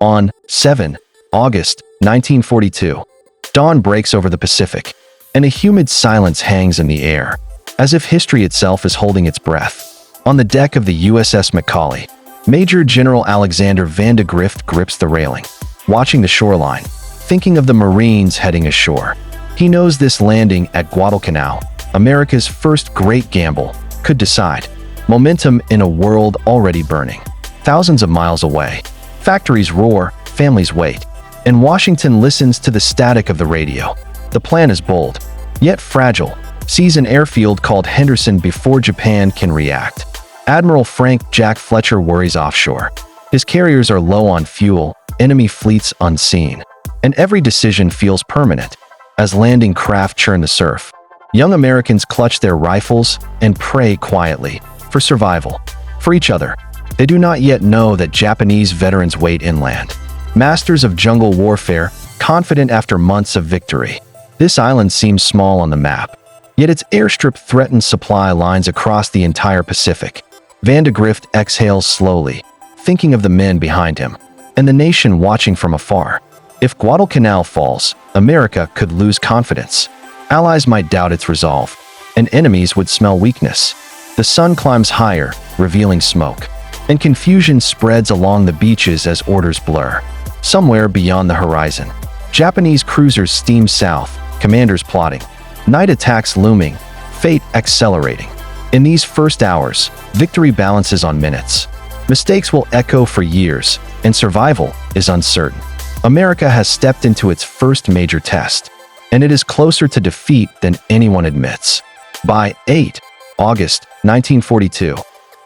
On 7 August 1942, dawn breaks over the Pacific, and a humid silence hangs in the air, as if history itself is holding its breath. On the deck of the USS Macaulay, Major General Alexander Van de Grift grips the railing, watching the shoreline, thinking of the Marines heading ashore. He knows this landing at Guadalcanal, America's first great gamble, could decide momentum in a world already burning. Thousands of miles away, factories roar, families wait, and Washington listens to the static of the radio. The plan is bold, yet fragile. Seize an airfield called Henderson before Japan can react. Admiral Frank Jack Fletcher worries offshore. His carriers are low on fuel, enemy fleets unseen, and every decision feels permanent. As landing craft churn the surf, young Americans clutch their rifles and pray quietly for survival, for each other. They do not yet know that Japanese veterans wait inland, masters of jungle warfare, confident after months of victory. This island seems small on the map, yet its airstrip threatens supply lines across the entire Pacific. Van de Grift exhales slowly, thinking of the men behind him, and the nation watching from afar. If Guadalcanal falls, America could lose confidence. Allies might doubt its resolve, and enemies would smell weakness. The sun climbs higher, revealing smoke, and confusion spreads along the beaches as orders blur. Somewhere beyond the horizon, Japanese cruisers steam south, commanders plotting, night attacks looming, fate accelerating. In these first hours, victory balances on minutes. Mistakes will echo for years, and survival is uncertain. America has stepped into its first major test, and it is closer to defeat than anyone admits. By 8 August 1942,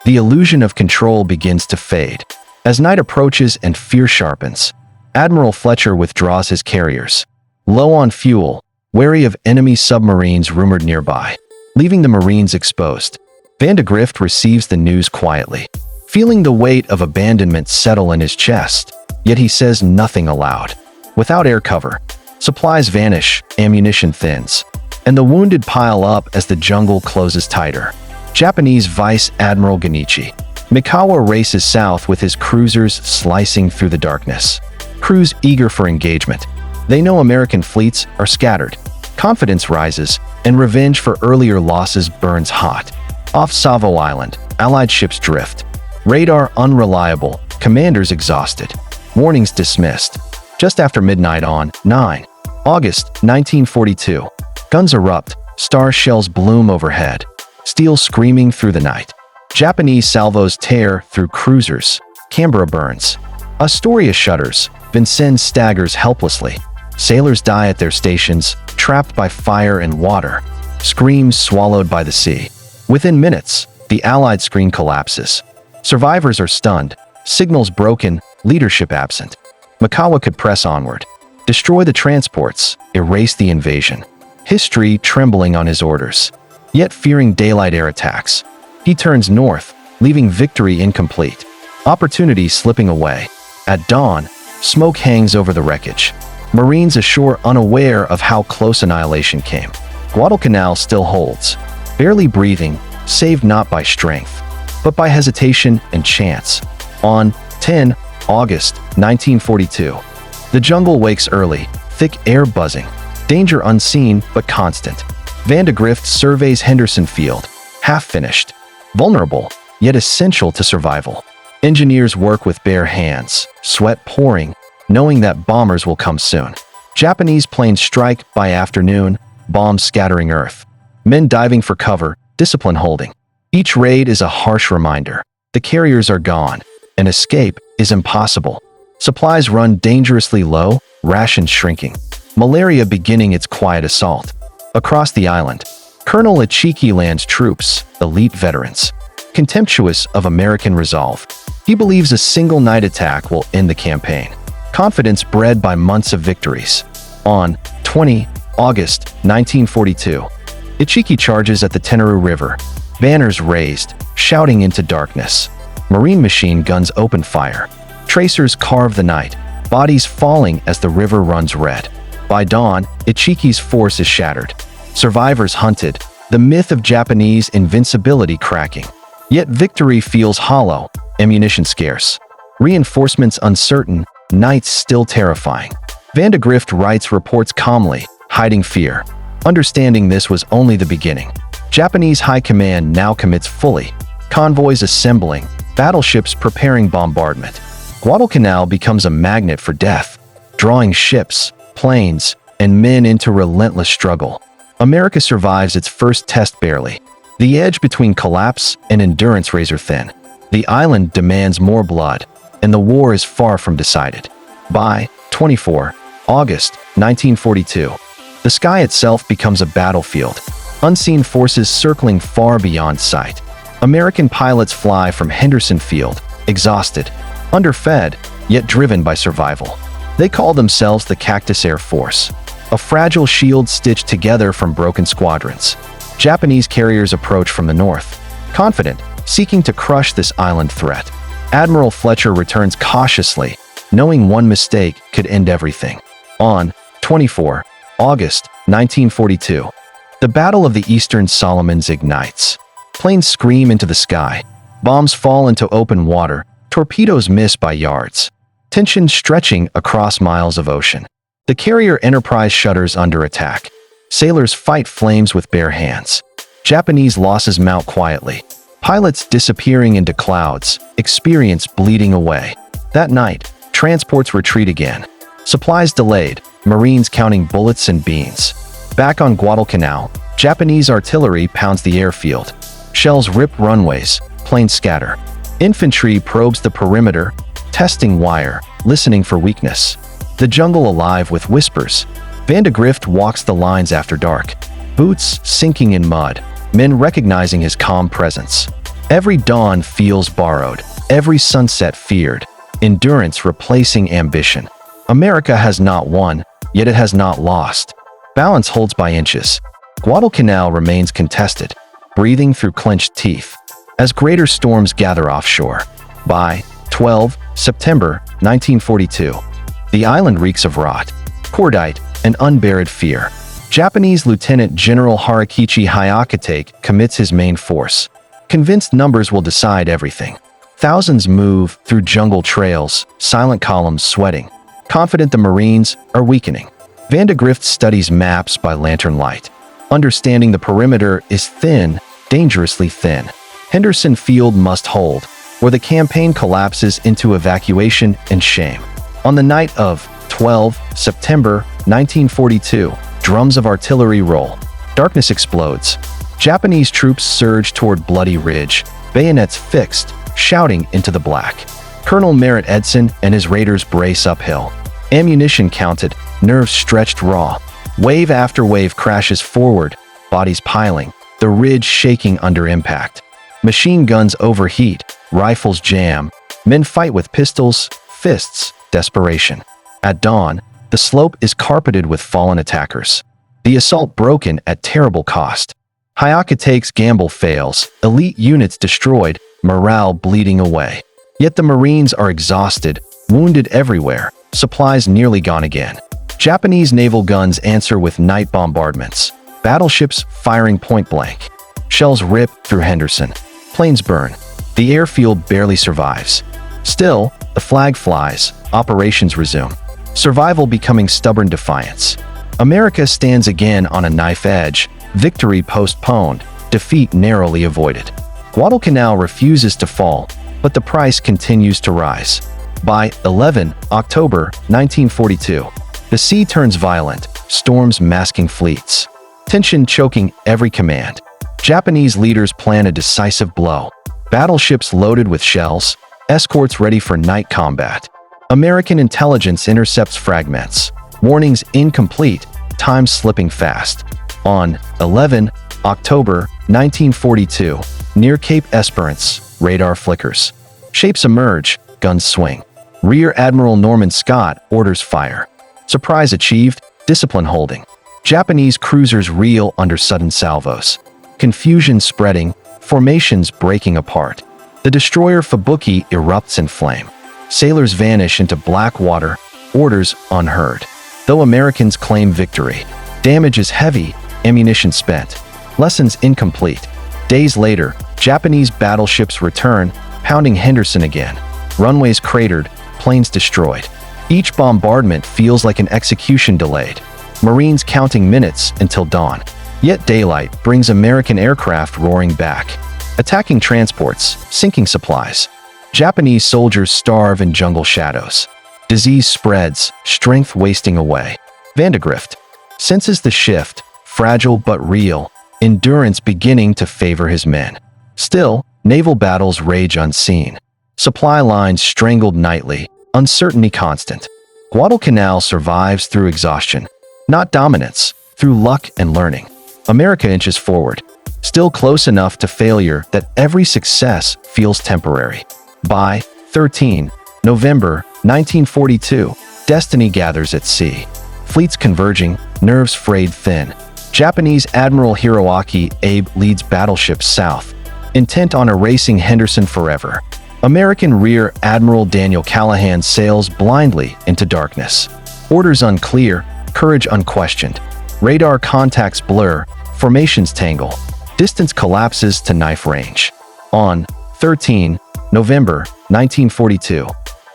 the illusion of control begins to fade. As night approaches and fear sharpens, Admiral Fletcher withdraws his carriers, low on fuel, wary of enemy submarines rumored nearby, leaving the Marines exposed. Van de Grift receives the news quietly, feeling the weight of abandonment settle in his chest, yet he says nothing aloud. Without air cover, supplies vanish, ammunition thins, and the wounded pile up as the jungle closes tighter. Japanese Vice Admiral Genichi Mikawa races south with his cruisers slicing through the darkness. Crews eager for engagement. They know American fleets are scattered. Confidence rises, and revenge for earlier losses burns hot. Off Savo Island, Allied ships drift. Radar unreliable, commanders exhausted. Warnings dismissed. Just after midnight on 9 August 1942, guns erupt, star shells bloom overhead, steel screaming through the night. Japanese salvos tear through cruisers. Canberra burns. Astoria shudders. Vincennes staggers helplessly. Sailors die at their stations, trapped by fire and water. Screams swallowed by the sea. Within minutes, the Allied screen collapses. Survivors are stunned, signals broken, leadership absent. Mikawa could press onward, destroy the transports, erase the invasion. History trembling on his orders. Yet fearing daylight air attacks, he turns north, leaving victory incomplete. Opportunity slipping away. At dawn, smoke hangs over the wreckage. Marines ashore unaware of how close annihilation came. Guadalcanal still holds, barely breathing, saved not by strength, but by hesitation and chance. On 10 August 1942, the jungle wakes early, thick air buzzing, danger unseen but constant. Van de Grift surveys Henderson Field, half-finished, vulnerable, yet essential to survival. Engineers work with bare hands, sweat pouring, knowing that bombers will come soon. Japanese planes strike by afternoon, bombs scattering earth. Men diving for cover, discipline holding. Each raid is a harsh reminder. The carriers are gone, and escape is impossible. Supplies run dangerously low, rations shrinking. Malaria beginning its quiet assault. Across the island, Colonel Ichiki lands troops, elite veterans, contemptuous of American resolve. He believes a single night attack will end the campaign. Confidence bred by months of victories. On 20 August 1942, Ichiki charges at the Tenaru River, banners raised, shouting into darkness. Marine machine guns open fire. Tracers carve the night, bodies falling as the river runs red. By dawn, Ichiki's force is shattered. Survivors hunted, the myth of Japanese invincibility cracking. Yet victory feels hollow, ammunition scarce, reinforcements uncertain, nights still terrifying. Vandegrift writes reports calmly, hiding fear. Understanding this was only the beginning. Japanese high command now commits fully. Convoys assembling, battleships preparing bombardment. Guadalcanal becomes a magnet for death, drawing ships, planes, and men into relentless struggle. America survives its first test barely. The edge between collapse and endurance razor thin. The island demands more blood, and the war is far from decided. By 24 August 1942, the sky itself becomes a battlefield. Unseen forces circling far beyond sight. American pilots fly from Henderson Field, exhausted, underfed, yet driven by survival. They call themselves the Cactus Air Force, a fragile shield stitched together from broken squadrons. Japanese carriers approach from the north, confident, seeking to crush this island threat. Admiral Fletcher returns cautiously, knowing one mistake could end everything. On 24 August 1942, the Battle of the Eastern Solomons ignites. Planes scream into the sky. Bombs fall into open water. Torpedoes miss by yards. Tension stretching across miles of ocean. The carrier Enterprise shudders under attack. Sailors fight flames with bare hands. Japanese losses mount quietly. Pilots disappearing into clouds. Experience bleeding away. That night, transports retreat again. Supplies delayed. Marines counting bullets and beans. Back on Guadalcanal, Japanese artillery pounds the airfield. Shells rip runways, planes scatter. Infantry probes the perimeter, testing wire, listening for weakness. The jungle alive with whispers. Vandegrift walks the lines after dark, boots sinking in mud, men recognizing his calm presence. Every dawn feels borrowed, every sunset feared, endurance replacing ambition. America has not won, yet it has not lost. Balance holds by inches. Guadalcanal remains contested, breathing through clenched teeth, as greater storms gather offshore. By 12 September 1942, the island reeks of rot, cordite, and unburied fear. Japanese Lieutenant General Harakichi Hyakutake commits his main force, convinced numbers will decide everything. Thousands move through jungle trails, silent columns sweating, confident the Marines are weakening. Vandegrift studies maps by lantern light, understanding the perimeter is thin, dangerously thin. Henderson Field must hold, or the campaign collapses into evacuation and shame. On the night of 12 September 1942, drums of artillery roll. Darkness explodes. Japanese troops surge toward Bloody Ridge, bayonets fixed, shouting into the black. Colonel Merritt Edson and his raiders brace uphill. Ammunition counted, nerves stretched raw. Wave after wave crashes forward, bodies piling, the ridge shaking under impact. Machine guns overheat, rifles jam. Men fight with pistols, fists, desperation. At dawn, the slope is carpeted with fallen attackers. The assault broken at terrible cost. Hyakutake's gamble fails, elite units destroyed, morale bleeding away. Yet the Marines are exhausted, wounded everywhere, supplies nearly gone again. Japanese naval guns answer with night bombardments. Battleships firing point blank. Shells rip through Henderson. Planes burn. The airfield barely survives. Still, the flag flies. Operations resume. Survival becoming stubborn defiance. America stands again on a knife edge. Victory postponed. Defeat narrowly avoided. Guadalcanal refuses to fall, but the price continues to rise. By 11 October 1942, the sea turns violent, storms masking fleets. Tension choking every command. Japanese leaders plan a decisive blow. Battleships loaded with shells, escorts ready for night combat. American intelligence intercepts fragments. Warnings incomplete, time slipping fast. On 11 October 1942, near Cape Esperance, radar flickers. Shapes emerge, guns swing. Rear Admiral Norman Scott orders fire. Surprise achieved, discipline holding. Japanese cruisers reel under sudden salvos. Confusion spreading, formations breaking apart. The destroyer Fubuki erupts in flame. Sailors vanish into black water, orders unheard. Though Americans claim victory, damage is heavy, ammunition spent. Lessons incomplete. Days later, Japanese battleships return, pounding Henderson again. Runways cratered, planes destroyed. Each bombardment feels like an execution delayed, Marines counting minutes until dawn. Yet daylight brings American aircraft roaring back, attacking transports, sinking supplies. Japanese soldiers starve in jungle shadows. Disease spreads, strength wasting away. Vandegrift senses the shift, fragile but real, endurance beginning to favor his men. Still, naval battles rage unseen. Supply lines strangled nightly, uncertainty constant. Guadalcanal survives through exhaustion, not dominance, through luck and learning. America inches forward, still close enough to failure that every success feels temporary. By 13 November 1942, destiny gathers at sea. Fleets converging, nerves frayed thin. Japanese Admiral Hiroaki Abe leads battleships south, intent on erasing Henderson forever. American Rear Admiral Daniel Callahan sails blindly into darkness. Orders unclear, courage unquestioned. Radar contacts blur, formations tangle. Distance collapses to knife range. On 13 November 1942,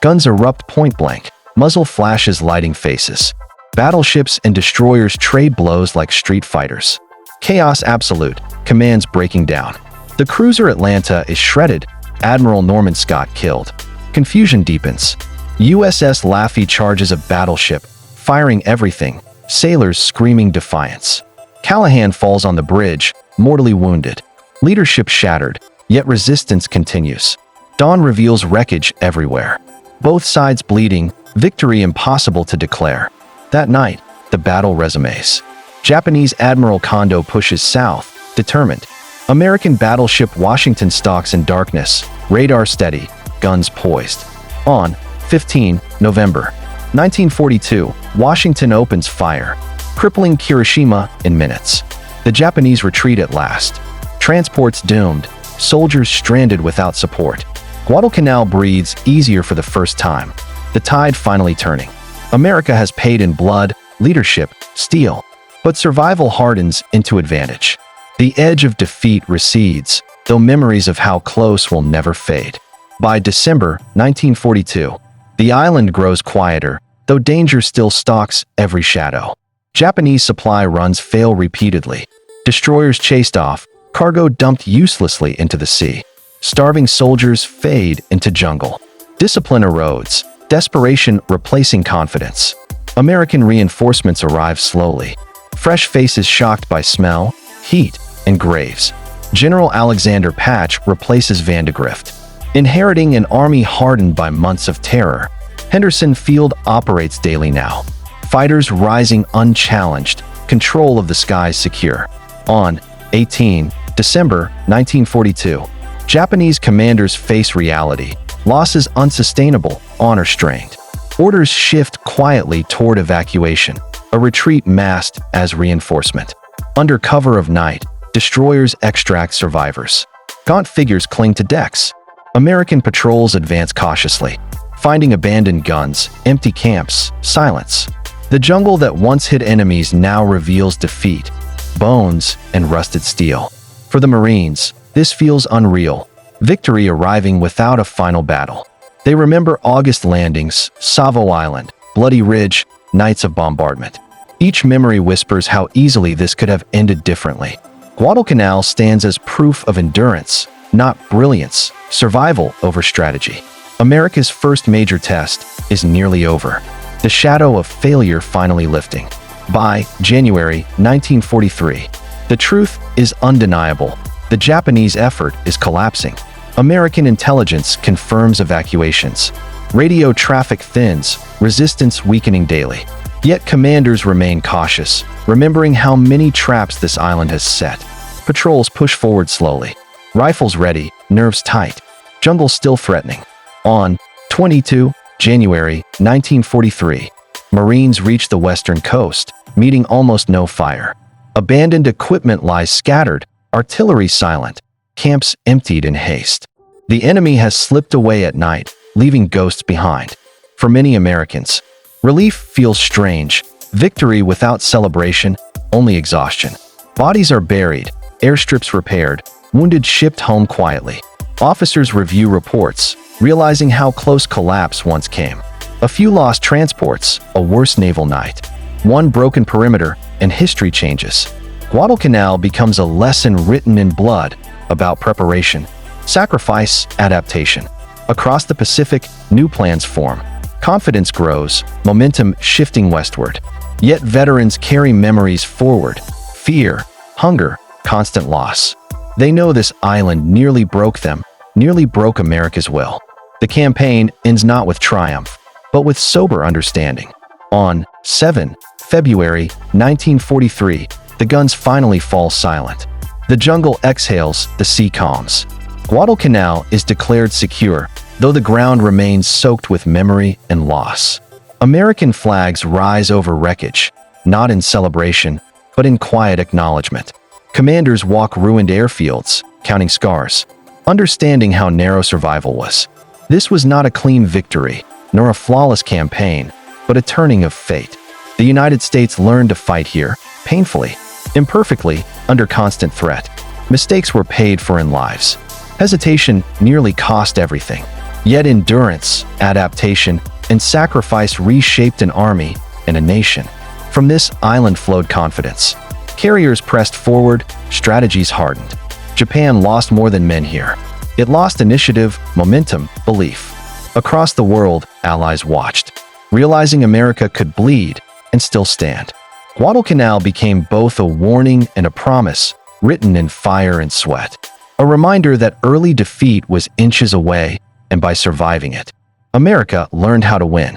guns erupt point-blank, muzzle flashes lighting faces. Battleships and destroyers trade blows like street fighters. Chaos absolute, commands breaking down. The cruiser Atlanta is shredded, Admiral Norman Scott killed. Confusion deepens. USS Laffey charges a battleship, firing everything, sailors screaming defiance. Callahan falls on the bridge, mortally wounded. Leadership shattered, yet resistance continues. Dawn reveals wreckage everywhere. Both sides bleeding, victory impossible to declare. That night, the battle resumes. Japanese Admiral Kondo pushes south, determined. American battleship Washington stalks in darkness, radar steady, guns poised. On 15 November 1942, Washington opens fire, crippling Hiroshima in minutes. The Japanese retreat at last. Transports doomed, soldiers stranded without support. Guadalcanal breathes easier for the first time, the tide finally turning. America has paid in blood, leadership, steel, but survival hardens into advantage. The edge of defeat recedes, though memories of how close will never fade. By December 1942, the island grows quieter, though danger still stalks every shadow. Japanese supply runs fail repeatedly. Destroyers chased off, cargo dumped uselessly into the sea. Starving soldiers fade into jungle. Discipline erodes, desperation replacing confidence. American reinforcements arrive slowly. Fresh faces shocked by smell, heat, and graves. General Alexander Patch replaces Vandegrift. Inheriting an army hardened by months of terror, Henderson Field operates daily now. Fighters rising unchallenged, control of the skies secure. On 18 December 1942, Japanese commanders face reality. Losses unsustainable, honor strained. Orders shift quietly toward evacuation, a retreat masked as reinforcement. Under cover of night, destroyers extract survivors. Gaunt figures cling to decks. American patrols advance cautiously, finding abandoned guns, empty camps, silence. The jungle that once hid enemies now reveals defeat, bones, and rusted steel. For the Marines, this feels unreal, victory arriving without a final battle. They remember August landings, Savo Island, Bloody Ridge, nights of bombardment. Each memory whispers how easily this could have ended differently. Guadalcanal stands as proof of endurance, not brilliance, survival over strategy. America's first major test is nearly over, the shadow of failure finally lifting. By January 1943, the truth is undeniable. The Japanese effort is collapsing. American intelligence confirms evacuations. Radio traffic thins, resistance weakening daily. Yet commanders remain cautious, remembering how many traps this island has set. Patrols push forward slowly. Rifles ready, nerves tight. Jungle still threatening. On 22 January 1943, Marines reach the western coast, meeting almost no fire. Abandoned equipment lies scattered, artillery silent, camps emptied in haste. The enemy has slipped away at night, leaving ghosts behind. For many Americans, relief feels strange, victory without celebration, only exhaustion. Bodies are buried, airstrips repaired, wounded shipped home quietly. Officers review reports, realizing how close collapse once came. A few lost transports, a worse naval night. One broken perimeter, and history changes. Guadalcanal becomes a lesson written in blood about preparation, sacrifice, adaptation. Across the Pacific, new plans form. Confidence grows, momentum shifting westward. Yet veterans carry memories forward. Fear, hunger, constant loss. They know this island nearly broke them, nearly broke America's will. The campaign ends not with triumph, but with sober understanding. On 7 February 1943, the guns finally fall silent. The jungle exhales, the sea calms. Guadalcanal is declared secure, though the ground remains soaked with memory and loss. American flags rise over wreckage, not in celebration, but in quiet acknowledgement. Commanders walk ruined airfields, counting scars, understanding how narrow survival was. This was not a clean victory, nor a flawless campaign, but a turning of fate. The United States learned to fight here, painfully, imperfectly, under constant threat. Mistakes were paid for in lives. Hesitation nearly cost everything. Yet endurance, adaptation, and sacrifice reshaped an army and a nation. From this island flowed confidence. Carriers pressed forward, strategies hardened. Japan lost more than men here. It lost initiative, momentum, belief. Across the world, allies watched, realizing America could bleed and still stand. Guadalcanal became both a warning and a promise, written in fire and sweat. A reminder that early defeat was inches away, and by surviving it, America learned how to win.